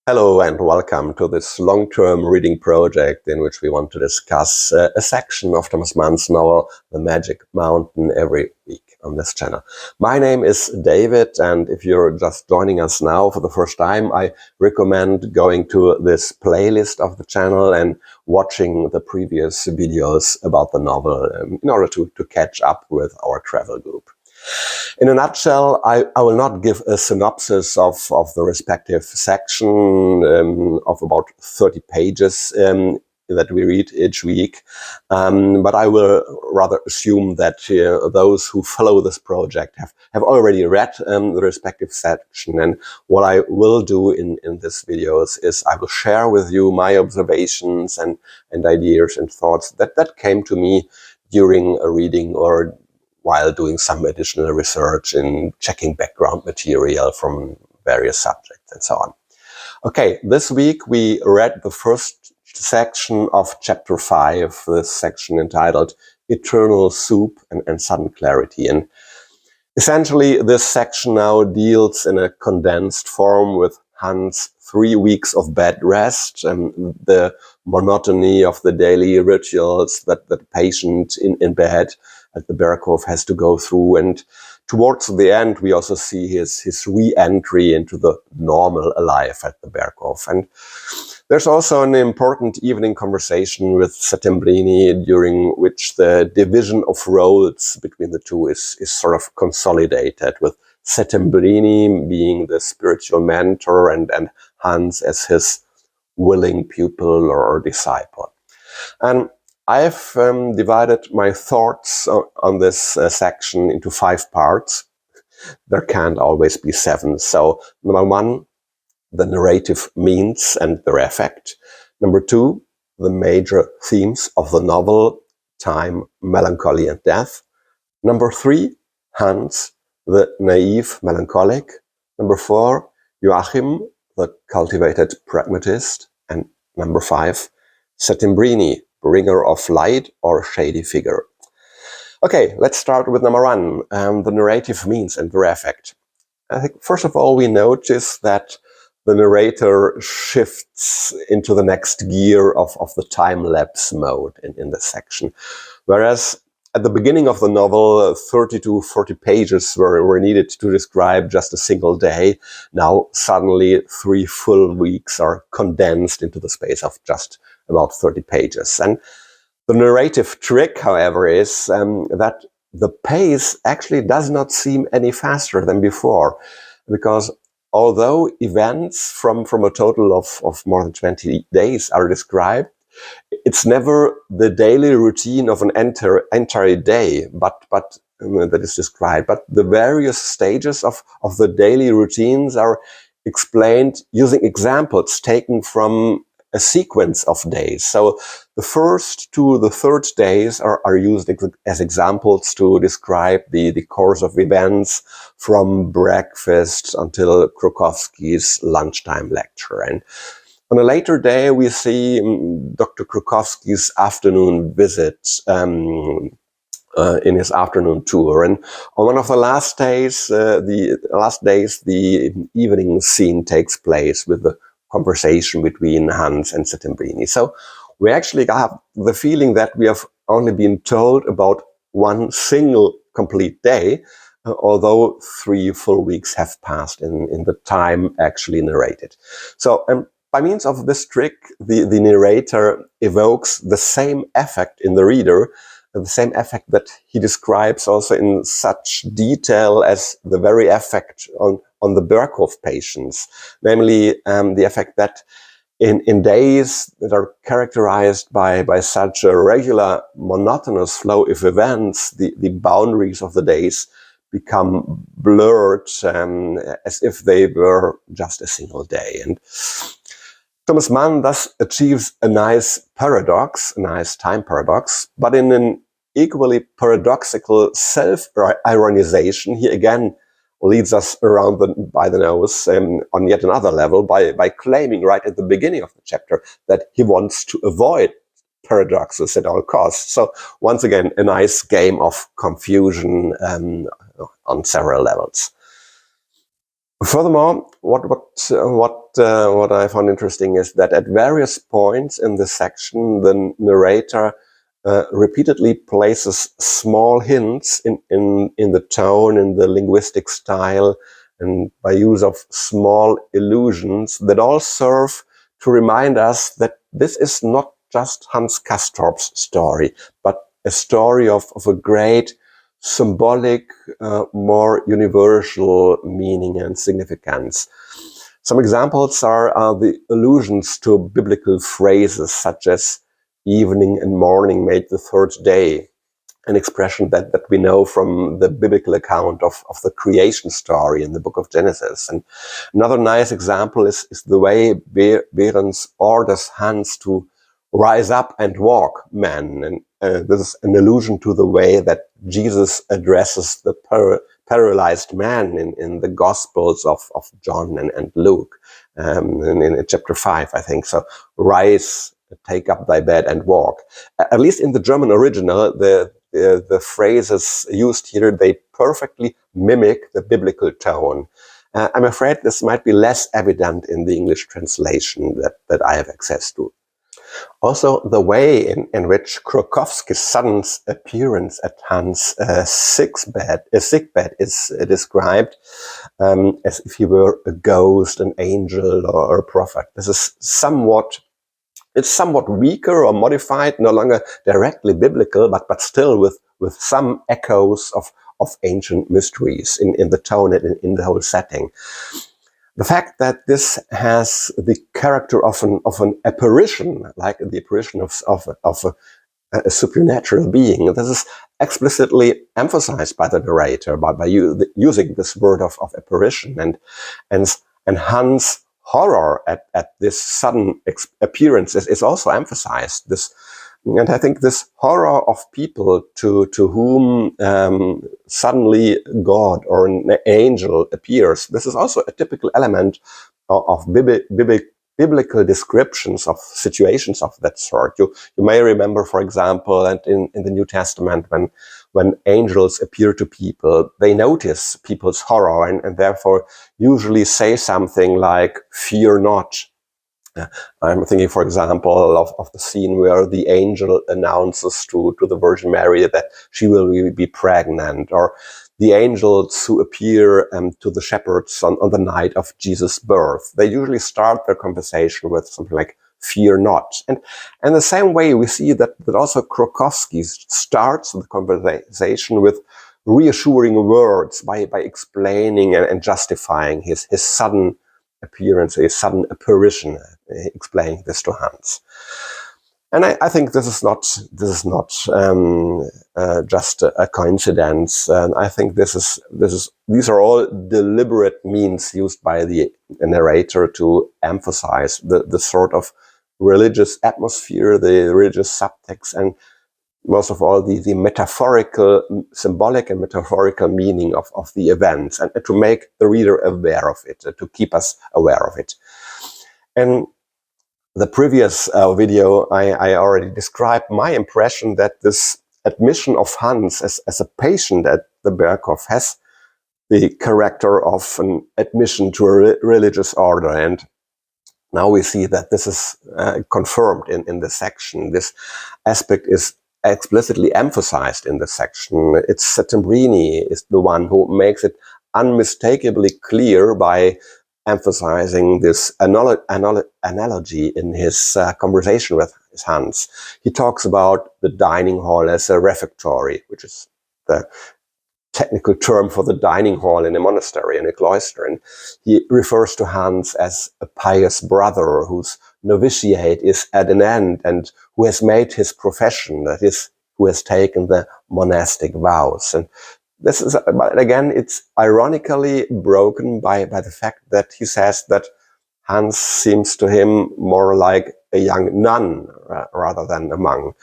Hello and welcome to this long-term reading project in which we want to discuss a section of Thomas Mann's novel, The Magic Mountain, every week on this channel. My name is David, and if you're just joining us now for the first time, I recommend going to this playlist of the channel and watching the previous videos about the novel in order to catch up with our travel group. In a nutshell, I will not give a synopsis of the respective section of about 30 pages that we read each week, but I will rather assume that those who follow this project have already read the respective section, and what I will do in this videos is I will share with you my observations and ideas and thoughts that came to me during a reading or while doing some additional research and checking background material from various subjects and so on. Okay, this week we read the first section of chapter 5, this section entitled Eternal Soup and Sudden Clarity. And essentially this section now deals in a condensed form with Hans' 3 weeks of bed rest and the monotony of the daily rituals that the patient in bed at the Berghof has to go through. And towards the end, we also see his re-entry into the normal life at the Berghof. And there's also an important evening conversation with Settembrini, during which the division of roles between the two is sort of consolidated, with Settembrini being the spiritual mentor and Hans as his willing pupil or disciple. And I've divided my thoughts on this section into 5 parts. There can't always be 7. So, number 1, the narrative means and their effect. Number 2, the major themes of the novel, time, melancholy, and death. Number 3, Hans, the naive melancholic. Number 4, Joachim, the cultivated pragmatist. And number 5, Settembrini, bringer of light or shady figure. Okay, let's start with number 1, the narrative means and their effect. I think first of all we notice that the narrator shifts into the next gear of the time-lapse mode in this section. Whereas at the beginning of the novel, 30 to 40 pages were needed to describe just a single day. Now suddenly 3 full weeks are condensed into the space of just about 30 pages. And the narrative trick, however, is that the pace actually does not seem any faster than before, because although events from a total of more than 20 days are described, it's never the daily routine of an entire day, but that is described. But the various stages of the daily routines are explained using examples taken from a sequence of days. So the first to the third days are used as examples to describe the course of events from breakfast until Krokowski's lunchtime lecture. And on a later day, we see Dr. Krokowski's afternoon visit in his afternoon tour. And on one of the last days, the evening scene takes place with the conversation between Hans and Settembrini. So we actually have the feeling that we have only been told about one single complete day, although 3 full weeks have passed in the time actually narrated. So by means of this trick, the narrator evokes the same effect in the reader, the same effect that he describes also in such detail as the very effect on the Berghof patients, namely the effect that in days that are characterized by such a regular monotonous flow of events, the boundaries of the days become blurred as if they were just a single day. And Thomas Mann thus achieves a nice paradox, a nice time paradox, but in an equally paradoxical self-ironization, he again leads us around by the nose on yet another level by claiming right at the beginning of the chapter that he wants to avoid paradoxes at all costs. So once again, a nice game of confusion on several levels. Furthermore, what what I found interesting is that at various points in this section, the narrator repeatedly places small hints in the tone, in the linguistic style, and by use of small illusions that all serve to remind us that this is not just Hans Castorp's story, but a story of a great symbolic, more universal meaning and significance. Some examples are the allusions to biblical phrases such as evening and morning made the third day, an expression that we know from the biblical account of the creation story in the book of Genesis. And another nice example is the way Behrens orders Hans to rise up and walk, man. And this is an allusion to the way that Jesus addresses the paralyzed man in the Gospels of John and Luke, in chapter 5, I think. So, rise, take up thy bed and walk. At least in the German original, the phrases used here, they perfectly mimic the biblical tone. I'm afraid this might be less evident in the English translation that I have access to. Also, the way in which Krokowski's sudden appearance at Hans' sickbed is described as if he were a ghost, an angel, or a prophet. This is somewhat weaker or modified, no longer directly biblical, but still with some echoes of ancient mysteries in the tone and in the whole setting. The fact that this has the character of an apparition, like the apparition of a supernatural being, this is explicitly emphasized by the narrator by using this word of apparition, and Hans' horror at this sudden appearance is also emphasized. And I think this horror of people to whom suddenly God or an angel appears, this is also a typical element of biblical descriptions of situations of that sort. You may remember, for example, and in the New Testament, when angels appear to people, they notice people's horror and therefore usually say something like, "Fear not." I'm thinking, for example, of the scene where the angel announces to the Virgin Mary that she will be pregnant, or the angels who appear to the shepherds on the night of Jesus' birth. They usually start their conversation with something like, "Fear not." And the same way we see that also Krokowski starts the conversation with reassuring words by explaining and justifying his sudden appearance, a sudden apparition, explaining this to Hans. And I think this is not just a coincidence. I think these are all deliberate means used by the narrator to emphasize the sort of religious atmosphere, the religious subtext, and most of all the metaphorical, symbolic and metaphorical meaning of the events, and to make the reader aware of it, to keep us aware of it. And the previous video, I already described my impression that this admission of Hans as a patient at the Berghof has the character of an admission to a religious order. And now we see that this is confirmed in the section. This aspect is explicitly emphasized in the section. It's Settembrini is the one who makes it unmistakably clear by emphasizing this analogy in his conversation with Hans. He talks about the dining hall as a refectory, which is the technical term for the dining hall in a monastery, in a cloister. And he refers to Hans as a pious brother whose novitiate is at an end and who has made his profession, that is, who has taken the monastic vows. And this is, but again, it's ironically broken by the fact that he says that Hans seems to him more like a young nun rather than a monk,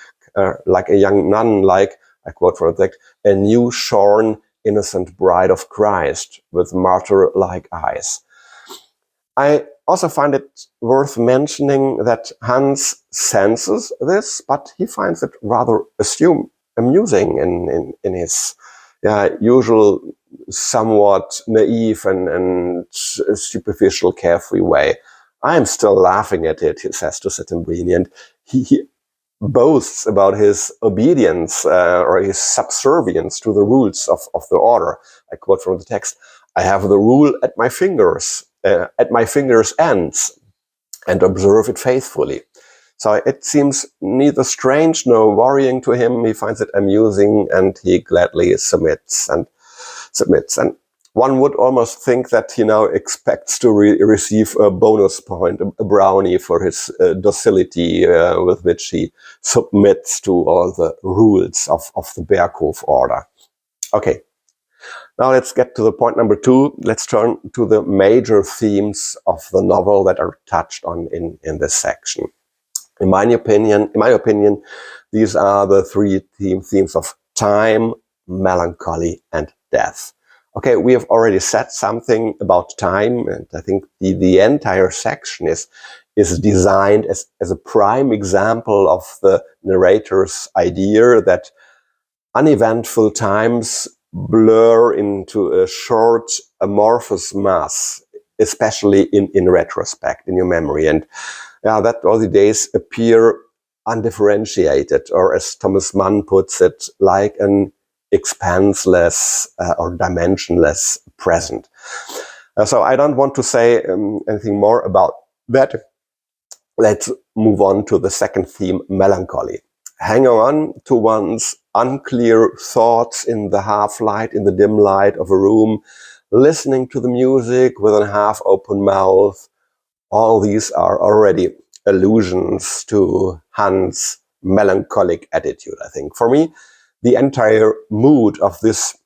like a young nun, like, I quote from the text, "a new shorn innocent bride of Christ with martyr-like eyes." I also find it worth mentioning that Hans senses this, but he finds it rather amusing in his usual somewhat naive and superficial, carefree way. I am still laughing at it, he says to Settembrini, and he boasts about his obedience or his subservience to the rules of the order. I quote from the text, I have the rule at my fingers ends, and observe it faithfully. So it seems neither strange nor worrying to him. He finds it amusing, and he gladly submits. And one would almost think that he now expects to receive a bonus point, a brownie, for his docility with which he submits to all the rules of the Berghof order. Okay, now let's get to the point number 2. Let's turn to the major themes of the novel that are touched on in this section. In my opinion, these are the 3 themes of time, melancholy, and death. Okay, we have already said something about time, and I think the entire section is designed as a prime example of the narrator's idea that uneventful times blur into a short amorphous mass, especially in retrospect, in your memory, and that all the days appear undifferentiated, or as Thomas Mann puts it, like an expanseless or dimensionless present. So I don't want to say anything more about that. Let's move on to the second theme, melancholy. Hang on to one's unclear thoughts in the half-light, in the dim light of a room, listening to the music with a half-open mouth. All these are already allusions to Hans' melancholic attitude, I think. For me, the entire mood of this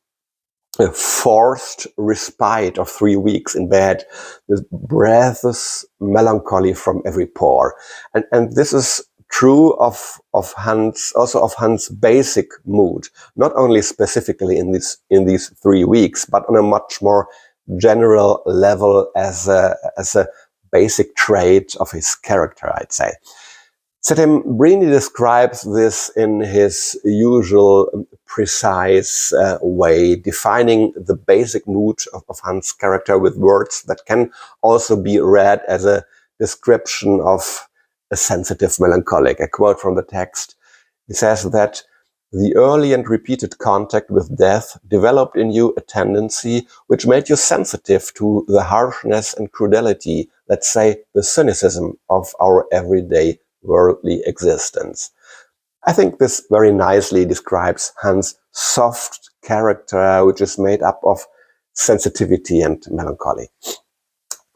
forced respite of 3 weeks in bed, this breathless melancholy from every pore. And this is true of Hans, also of Hans' basic mood, not only specifically in these 3 weeks, but on a much more general level as a basic trait of his character, I'd say. Settembrini describes this in his usual precise way, defining the basic mood of Hans' character with words that can also be read as a description of a sensitive melancholic. A quote from the text. He says that the early and repeated contact with death developed in you a tendency which made you sensitive to the harshness and crudelty, let's say the cynicism of our everyday worldly existence. I think this very nicely describes Hans' soft character, which is made up of sensitivity and melancholy.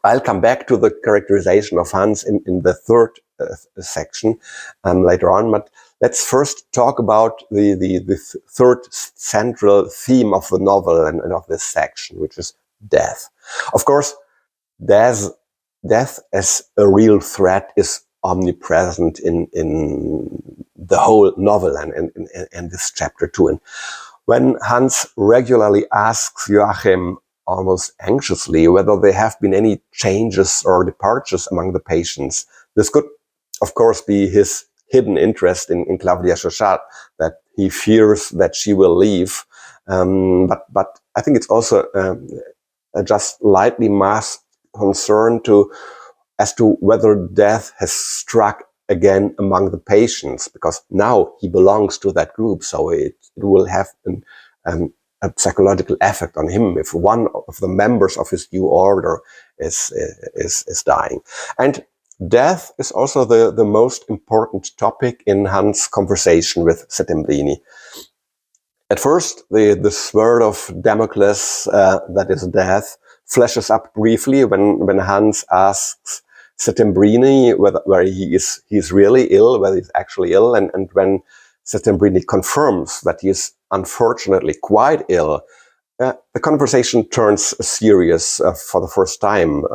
I'll come back to the characterization of Hans in the third section later on, but let's first talk about the third central theme of the novel and of this section, which is death. Of course, death as a real threat is omnipresent in the whole novel and this chapter too. And when Hans regularly asks Joachim almost anxiously whether there have been any changes or departures among the patients, this could, of course, be his hidden interest in Claudia Chauchat, that he fears that she will leave. But I think it's also a just lightly masked concern as to whether death has struck again among the patients, because now he belongs to that group, so it will have a psychological effect on him if one of the members of his new order is dying. And death is also the most important topic in Hans' conversation with Settembrini. At first, the sword of Damocles, that is death, flashes up briefly when Hans asks Settembrini whether he's really ill, whether he's actually ill, and when Settembrini confirms that he is unfortunately quite ill, the conversation turns serious for the first time.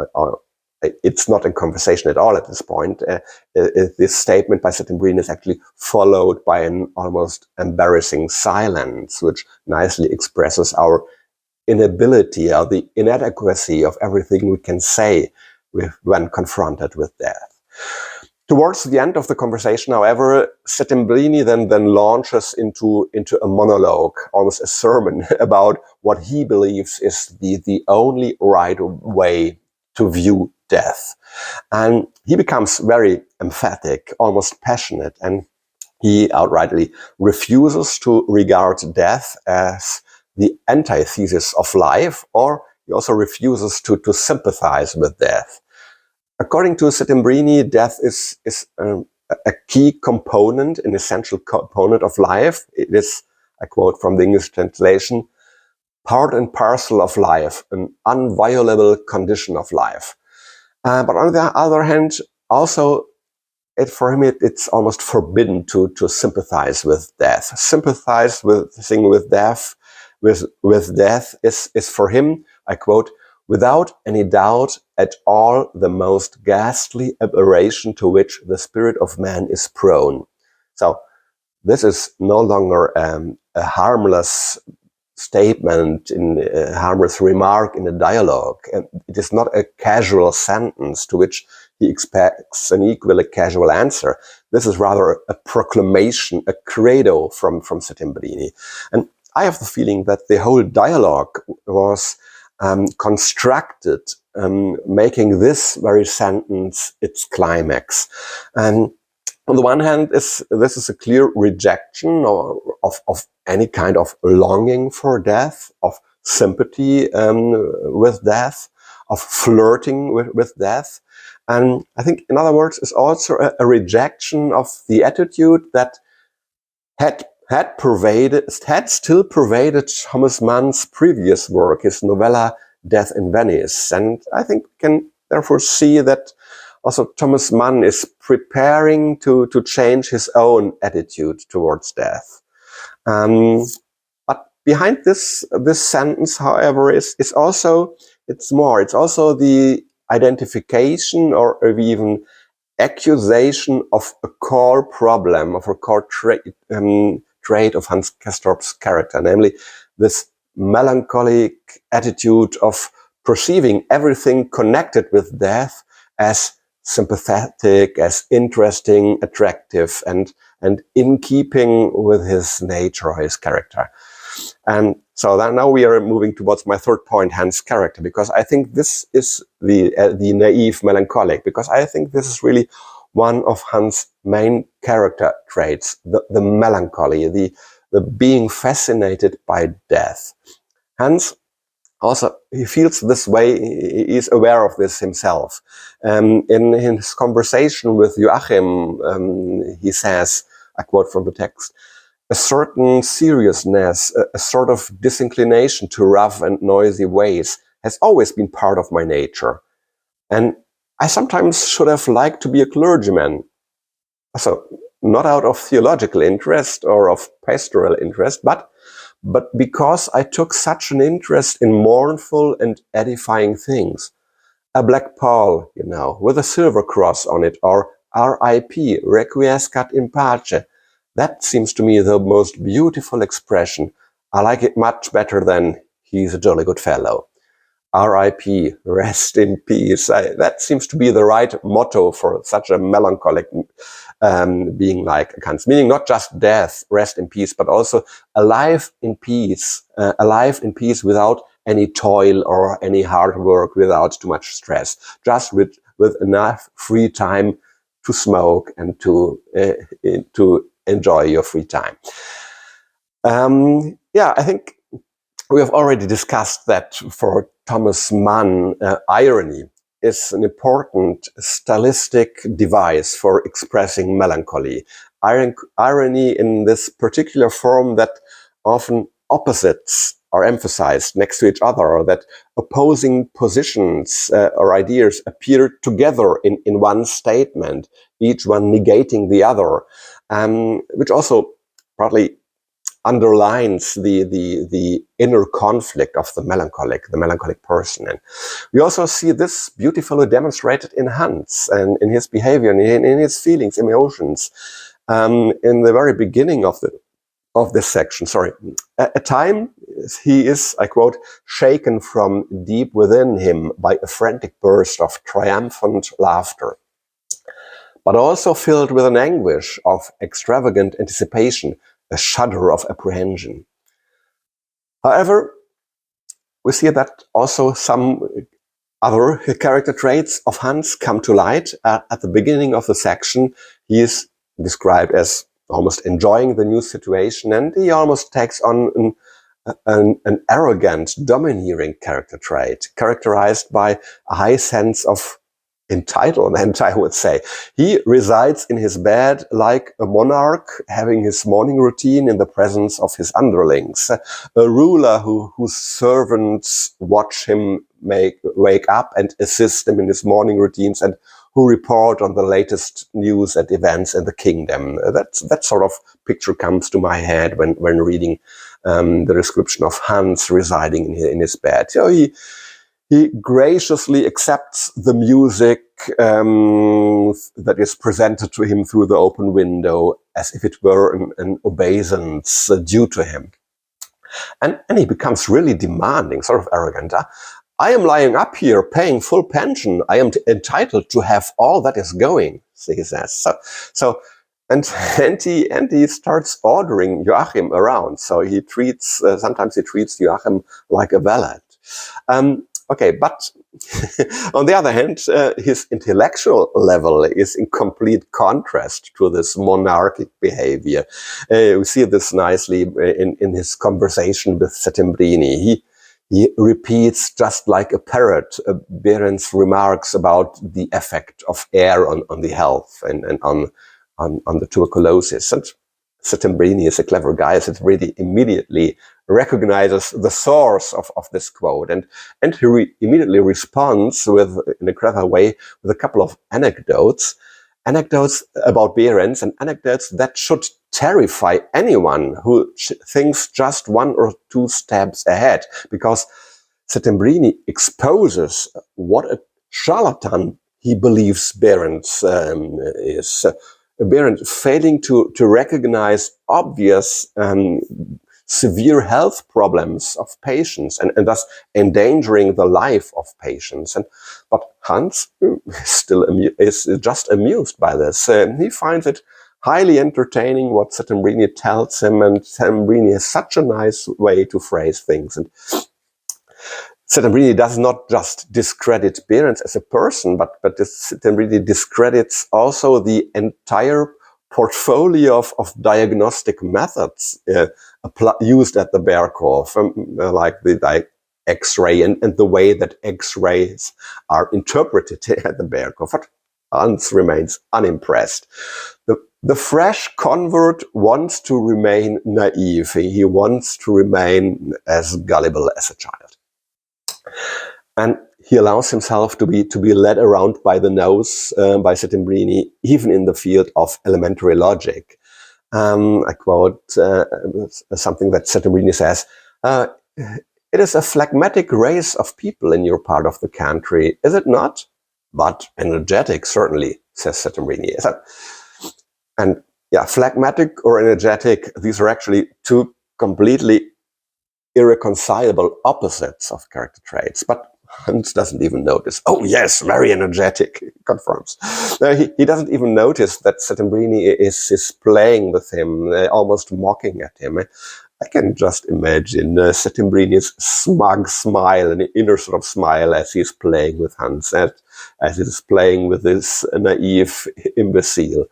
It's not a conversation at all at this point. This statement by Settembrini is actually followed by an almost embarrassing silence, which nicely expresses our inability or the inadequacy of everything we can say when confronted with death. Towards the end of the conversation, however, Settembrini then launches into a monologue, almost a sermon, about what he believes is the only right way to view death. And he becomes very emphatic, almost passionate, and he outrightly refuses to regard death as the antithesis of life, or he also refuses to sympathize with death. According to Settembrini, death is a key component, an essential component of life. It is, I quote from the English translation, part and parcel of life, an inviolable condition of life. But on the other hand, also, for him, it's almost forbidden to sympathize with death. Sympathizing with death, with death is for him, I quote, without any doubt at all the most ghastly aberration to which the spirit of man is prone. So this is no longer a harmless statement, in a harmless remark in a dialogue. And it is not a casual sentence to which he expects an equally casual answer. This is rather a proclamation, a credo from Settembrini. And I have the feeling that the whole dialogue was constructed, making this very sentence its climax. And on the one hand, this is a clear rejection of any kind of longing for death, of sympathy with death, of flirting with death. And I think, in other words, it's also a rejection of the attitude that had still pervaded Thomas Mann's previous work, his novella Death in Venice. And I think we can therefore see that also Thomas Mann is preparing to change his own attitude towards death. But behind this sentence, however, is also, it's also the identification or even accusation of a core problem, of a core trait of Hans Castorp's character, namely this melancholic attitude of perceiving everything connected with death as sympathetic, as interesting, attractive, and in keeping with his nature or his character. And so now we are moving towards my third point, Hans' character, because I think this is the naive melancholic, because I think this is really one of Hans' main character traits, the melancholy, the being fascinated by death. Hans also, he feels this way, he is aware of this himself. In his conversation with Joachim, he says, I quote from the text, a certain seriousness, a sort of disinclination to rough and noisy ways has always been part of my nature. And I sometimes should have liked to be a clergyman. So, not out of theological interest or of pastoral interest, but because I took such an interest in mournful and edifying things. A black pall, with a silver cross on it, or R.I.P., requiescat in pace. That seems to me the most beautiful expression. I like it much better than he's a jolly good fellow. R.I.P., rest in peace. That seems to be the right motto for such a melancholic being like Kant, meaning not just death, rest in peace, but also alive in peace without any toil or any hard work, without too much stress, just with enough free time to smoke and to enjoy your free time. I think we have already discussed that for Thomas Mann, irony is an important stylistic device for expressing melancholy. Irony in this particular form that often opposites are emphasized next to each other, or that opposing positions or ideas appear together in one statement, each one negating the other, which also partly underlines the inner conflict of the melancholic person. And we also see this beautifully demonstrated in Hans and in his behavior, and in his feelings, emotions. In the very beginning of this section, at time he is, I quote, shaken from deep within him by a frantic burst of triumphant laughter, but also filled with an anguish of extravagant anticipation, a shudder of apprehension. However, we see that also some Other character traits of Hans come to light. At the beginning of the section, he is described as almost enjoying the new situation, and he almost takes on an arrogant, domineering character trait, characterized by a high sense of entitlement, I would say. He resides in his bed like a monarch, having his morning routine in the presence of his underlings, a ruler whose servants watch him wake up and assist him in his morning routines, and who report on the latest news and events in the kingdom. That sort of picture comes to my head when reading the description of Hans residing in his bed. So he graciously accepts the music that is presented to him through the open window as if it were an obeisance due to him. And he becomes really demanding, sort of arrogant. I am lying up here paying full pension. I am entitled to have all that is going, he says. And he starts ordering Joachim around. So he treats, sometimes he treats Joachim like a valet. Okay, but on the other hand, his intellectual level is in complete contrast to this monarchic behavior. We see this nicely in his conversation with Settembrini. He repeats just like a parrot Berend's remarks about the effect of air on the health and on the tuberculosis. And Settembrini is a clever guy, so it really immediately recognizes the source of this quote, and he immediately responds in a clever way with a couple of anecdotes about Berends, and anecdotes that should terrify anyone who thinks just one or two steps ahead, because Settembrini exposes what a charlatan he believes Berends is. Berend failing to recognize obvious severe health problems of patients and thus endangering the life of patients. But Hans is just amused by this. He finds it highly entertaining what Settembrini tells him, and Settembrini has such a nice way to phrase things. And Settembrini does not just discredit Berends as a person, but Settembrini discredits also the entire portfolio of diagnostic methods used at the Berghof, like the X-ray and the way that X-rays are interpreted at the Berghof. But Hans remains unimpressed. The fresh convert wants to remain naive. He wants to remain as gullible as a child. And he allows himself to be led around by the nose by Settembrini, even in the field of elementary logic. I quote something that Settembrini says, "It is a phlegmatic race of people in your part of the country, is it not? But energetic, certainly," says Settembrini. And yeah, phlegmatic or energetic, these are actually two completely irreconcilable opposites of character traits. But Hans doesn't even notice. Oh yes, very energetic, he confirms. He doesn't even notice that Settembrini is playing with him, almost mocking at him. I can just imagine Settembrini's smug smile, an inner sort of smile, as he's playing with Hans, as he's playing with this naive imbecile.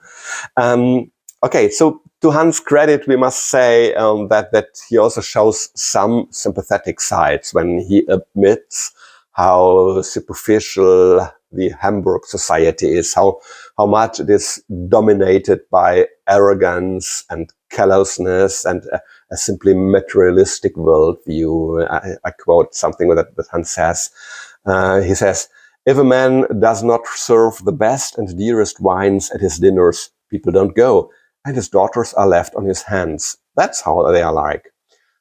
Okay, so to Hans' credit, we must say that he also shows some sympathetic sides when he admits how superficial the Hamburg society is, how much it is dominated by arrogance and callousness and a simply materialistic worldview. I quote something that Hans says. He says, "If a man does not serve the best and dearest wines at his dinners, people don't go, and his daughters are left on his hands. That's how they are like."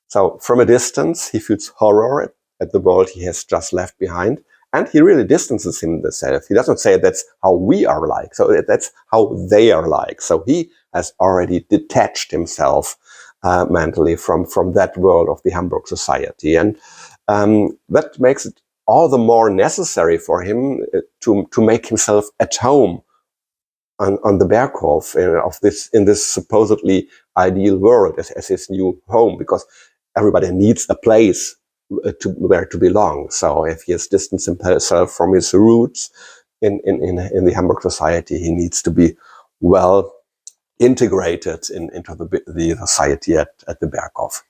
So from a distance, he feels horror at the world he has just left behind, and he really distances himself. He doesn't say that's how we are like, so that's how they are like. So he has already detached himself mentally from that world of the Hamburg society, and that makes it all the more necessary for him to make himself at home on the Berghof in this supposedly ideal world as his new home, because everybody needs a place where to belong. So if he has distanced himself from his roots in the Hamburg society, he needs to be well integrated into the society at the Berghof.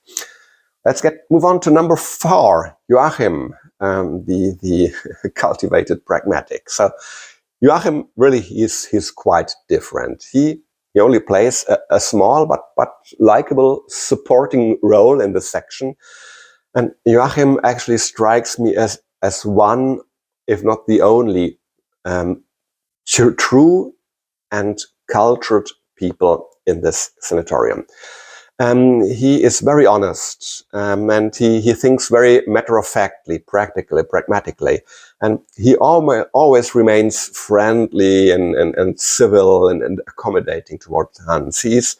Let's move on to number 4, Joachim, the cultivated pragmatic. So Joachim really he's quite different. He only plays a small but likable supporting role in the section. And Joachim actually strikes me as one, if not the only, true and cultured people in this sanatorium. He is very honest, and he thinks very matter-of-factly, practically, pragmatically, and he always remains friendly and civil and accommodating towards Hans. He's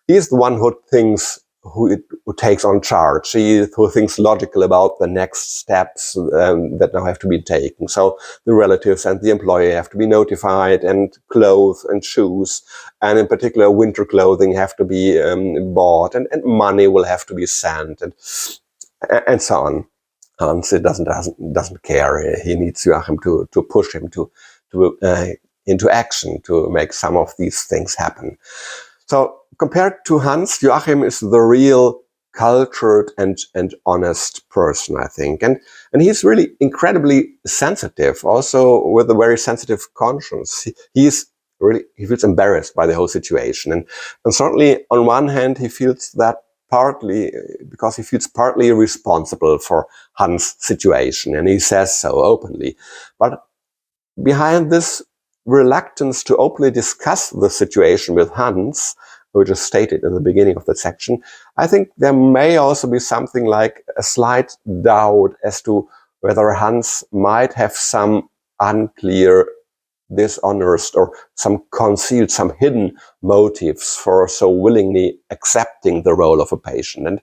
the one who thinks, who takes on charge, who thinks logical about the next steps that now have to be taken. So the relatives and the employee have to be notified, and clothes and shoes, and in particular winter clothing, have to be bought, and money will have to be sent, and so on. Hans doesn't care. He needs Joachim to push him into action to make some of these things happen. So compared to Hans, Joachim is the real cultured and honest person, I think. And he's really incredibly sensitive, also with a very sensitive conscience. He feels embarrassed by the whole situation. And certainly on one hand, he feels that partly because he feels partly responsible for Hans' situation, and he says so openly. But behind this reluctance to openly discuss the situation with Hans, which is stated in the beginning of the section, I think there may also be something like a slight doubt as to whether Hans might have some unclear, dishonest, or some concealed, some hidden motives for so willingly accepting the role of a patient.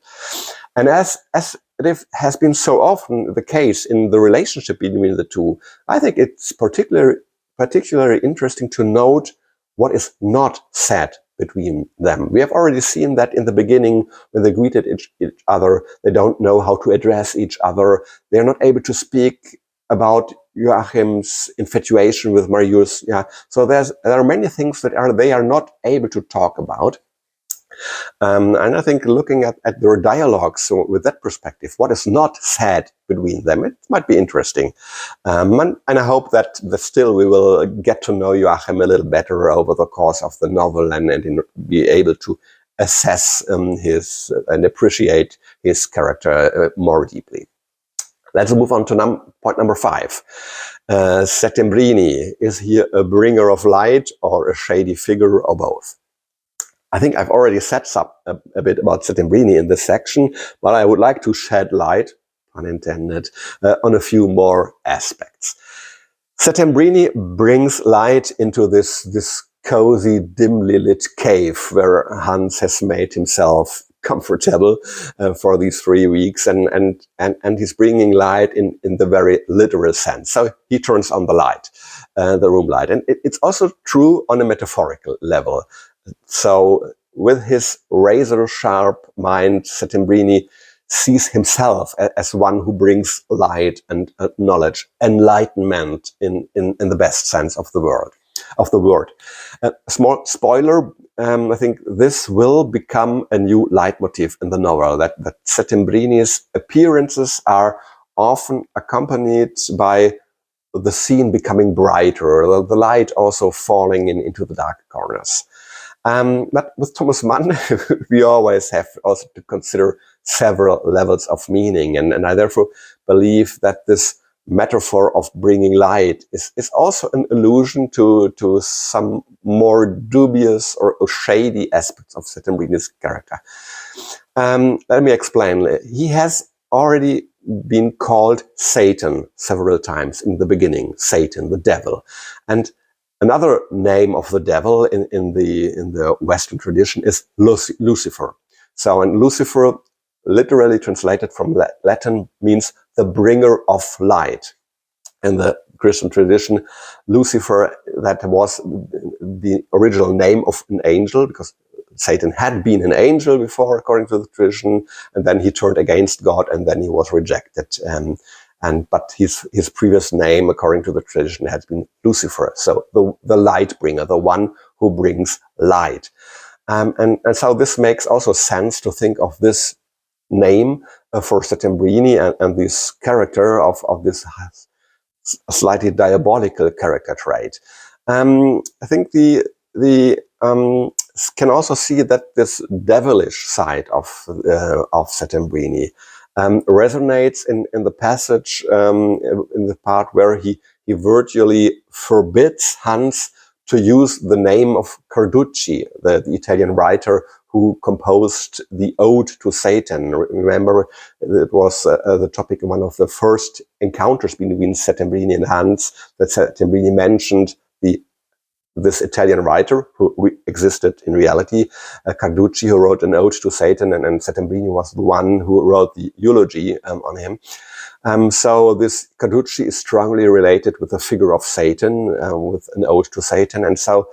And as it has been so often the case in the relationship between the two, I think it's particularly interesting to note what is not said between them. We have already seen that in the beginning, when they greeted each other, they don't know how to address each other. They're not able to speak about Joachim's infatuation with Marius. Yeah. So there are many things that they are not able to talk about. And I think looking at their dialogues, so with that perspective, what is not said between them, it might be interesting. And I hope that still we will get to know Joachim a little better over the course of the novel and be able to assess his and appreciate his character more deeply. Let's move on to point number 5. Settembrini, is he a bringer of light or a shady figure, or both? I think I've already said a bit about Settembrini in this section, but I would like to shed light, pun intended, on a few more aspects. Settembrini brings light into this cozy, dimly lit cave where Hans has made himself comfortable for these 3 weeks, and he's bringing light in the very literal sense. So he turns on the light, the room light, and it's also true on a metaphorical level. So with his razor-sharp mind, Settembrini sees himself as one who brings light and knowledge, enlightenment in the best sense of the word. Small spoiler, I think this will become a new leitmotif in the novel, that Settembrini's appearances are often accompanied by the scene becoming brighter, the light also falling into the dark corners. But with Thomas Mann, we always have also to consider several levels of meaning. And I therefore believe that this metaphor of bringing light is also an allusion to some more dubious or shady aspects of Settembrini's character. Let me explain. He has already been called Satan several times in the beginning, Satan, the devil. And another name of the devil in the Western tradition is Lucifer. So, and Lucifer, literally translated from Latin, means the bringer of light. In the Christian tradition, Lucifer, that was the original name of an angel, because Satan had been an angel before, according to the tradition, and then he turned against God, and then he was rejected. But his previous name, according to the tradition, had been Lucifer, so the light bringer, the one who brings light. And so this makes also sense to think of this name for Settembrini and this character of this slightly diabolical character trait. I think the can also see that this devilish side of Settembrini resonates in the passage, in the part where he virtually forbids Hans to use the name of Carducci, the Italian writer who composed the Ode to Satan. Remember, it was the topic in one of the first encounters between Settembrini and Hans, that Settembrini mentioned this Italian writer who existed in reality, Carducci, who wrote an Ode to Satan, and Settembrini was the one who wrote the eulogy on him. So this Carducci is strongly related with the figure of Satan, with an Ode to Satan. And so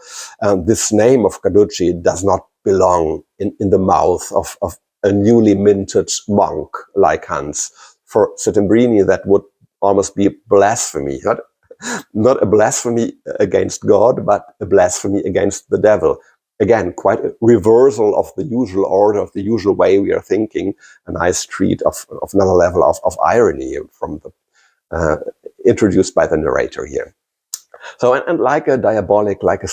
this name of Carducci does not belong in the mouth of a newly minted monk like Hans. For Settembrini, that would almost be blasphemy. Not a blasphemy against God, but a blasphemy against the devil. Again, quite a reversal of the usual order, of the usual way we are thinking, a nice treat of another level of irony from the introduced by the narrator here. So, and like a diabolic, like a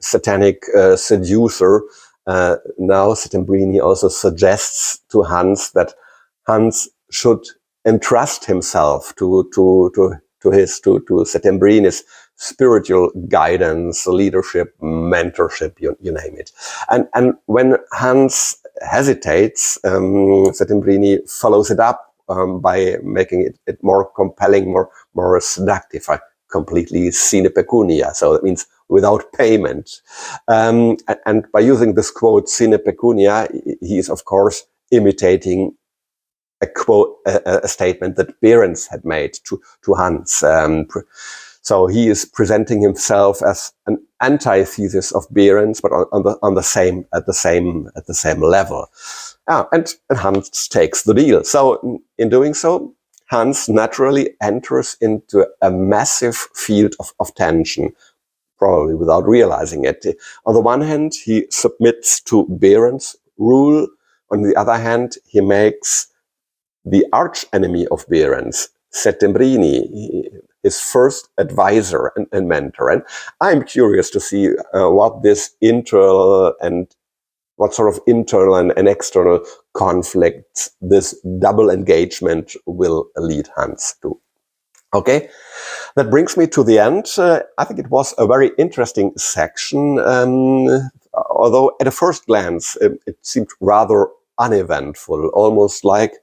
satanic seducer, now Settembrini also suggests to Hans that Hans should entrust himself to Settembrini's spiritual guidance, leadership, mentorship, you name it. And when Hans hesitates, Settembrini follows it up by making it more compelling, more seductive, completely sine pecunia, so that means without payment. And by using this quote, sine pecunia, he is of course imitating a quote, a statement that Behrens had made to Hans. So he is presenting himself as an antithesis of Behrens, but at the same level. And Hans takes the deal. So in doing so, Hans naturally enters into a massive field of tension, probably without realizing it. On the one hand, he submits to Behrens' rule. On the other hand, he makes the arch enemy of Behrens, Settembrini, his first advisor and mentor. And I'm curious to see what this what sort of internal and external conflicts this double engagement will lead Hans to. Okay, that brings me to the end. I think it was a very interesting section, although at a first glance it seemed rather uneventful, almost like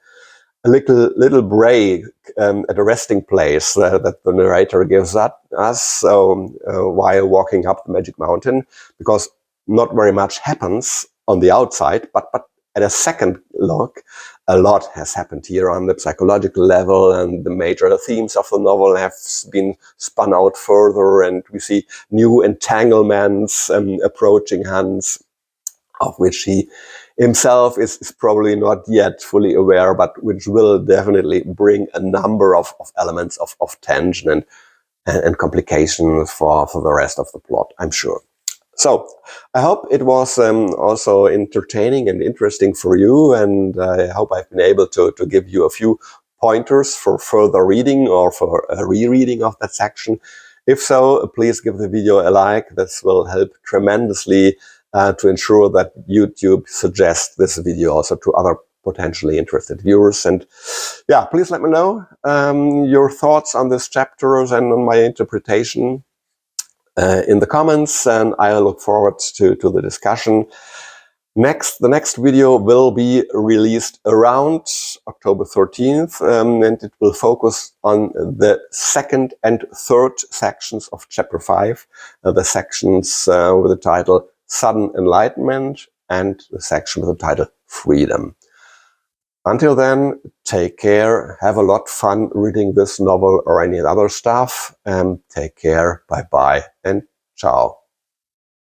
a little break at a resting place that the narrator gives us while walking up the Magic Mountain, because not very much happens on the outside, but at a second look, a lot has happened here on the psychological level, and the major themes of the novel have been spun out further, and we see new entanglements approaching Hans, of which he himself is probably not yet fully aware, but which will definitely bring a number of elements of tension and complications for the rest of the plot, I'm sure. So I hope it was also entertaining and interesting for you, and I hope I've been able to give you a few pointers for further reading or for a rereading of that section. If so, please give the video a like. This will help tremendously to ensure that YouTube suggests this video also to other potentially interested viewers. And yeah, please let me know your thoughts on this chapters and on my interpretation in the comments, and I look forward to the discussion. The next video will be released around October 13th, and it will focus on the second and third sections of chapter 5, the sections with the title Sudden Enlightenment and the section with the title Freedom. Until then, take care, have a lot of fun reading this novel or any other stuff, and take care, bye-bye, and ciao.